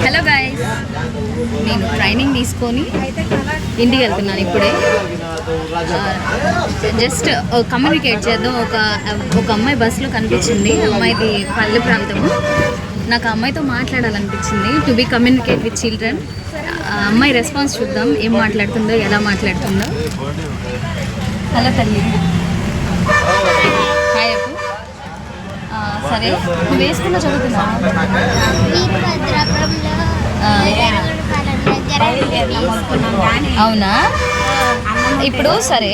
Hello guys, నేను training తీసుకొని ఇంటికి వెళ్తున్నాను ఇప్పుడే. జస్ట్ కమ్యూనికేట్ చేద్దాం. ఒక అమ్మాయి బస్సులో కనిపించింది. అమ్మాయిది పల్లె ప్రాంతము. నాకు ఆ అమ్మాయితో మాట్లాడాలనిపించింది, to be communicate with children. అమ్మాయి రెస్పాన్స్ చూద్దాం, ఏం మాట్లాడుతుందో, ఎలా మాట్లాడుతుందో. హలో తల్లి, హాయ్ అప్పు. సరే, నువ్వు వేసుకున్నా చదువుతున్నావు? అవునా? ఇప్పుడు సరే,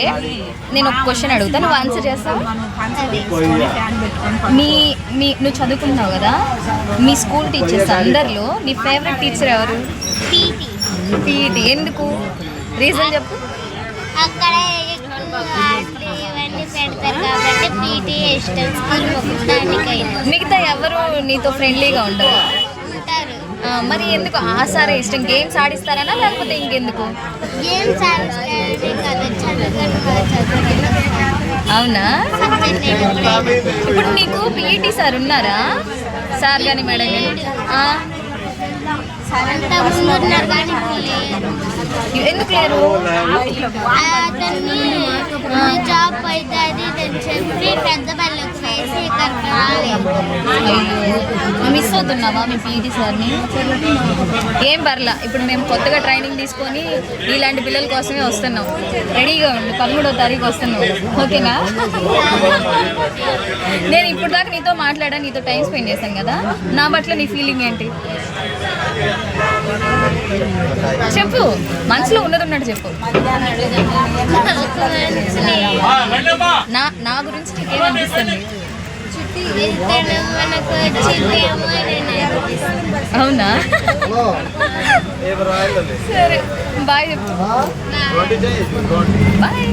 నేను ఒక క్వశ్చన్ అడుగుతా, నువ్వు ఆన్సర్ చేస్తావు. నువ్వు చదువుకున్నావు కదా, మీ స్కూల్ టీచర్స్ అందరిలో నీ ఫేవరెట్ టీచర్ ఎవరు? పీఈటీ. ఎందుకు? రీజన్ చెప్పు. అక్కడ ఇవన్నీ పెడతారు కాబట్టి పీటీ ఇష్టం. స్కూల్ మొత్తానికైనా మిగతా ఎవరు నీతో ఫ్రెండ్లీగా ఉండరు? ఉంటారు. మరి ఎందుకు ఆ సారే ఇష్టం? గేమ్స్ ఆడిస్తారనా లేకపోతే ఇంకెందుకు? గేమ్స్ ఆడిస్తారు కదా, చదువుకొని అవునా? ఇప్పుడు నీకు పీఈటీ సార్ ఉన్నారా? సార్ కానీ మేడం కానీ? అంతా ముందున్నారు కానీ ఎందుకు లేరు? అతన్ని జాబ్ అయితే అది చెప్పి పెద్ద పల్లెకు వేసి ఇక్కడికి రాలేదు. మిస్ అవుతున్నావా మీ పీఈటీ సార్ని? ఏం పర్లా, ఇప్పుడు మేము కొత్తగా ట్రైనింగ్ తీసుకొని ఇలాంటి పిల్లల కోసమే వస్తున్నాం. రెడీగా ఉండు, 13వ తారీఖు వస్తున్నాం, ఓకేనా? నేను ఇప్పుడు దాకా నీతో మాట్లాడాను, నీతో టైం స్పెండ్ చేశాను కదా, నా పట్ల నీ ఫీలింగ్ ఏంటి చెప్పు. మనసులో ఉన్నది ఉన్నట్టు చెప్పు. నా గురించి నీకేమనిపిస్తుంది? అవునా? సరే, బాయ్ చెప్పు. బాయ్.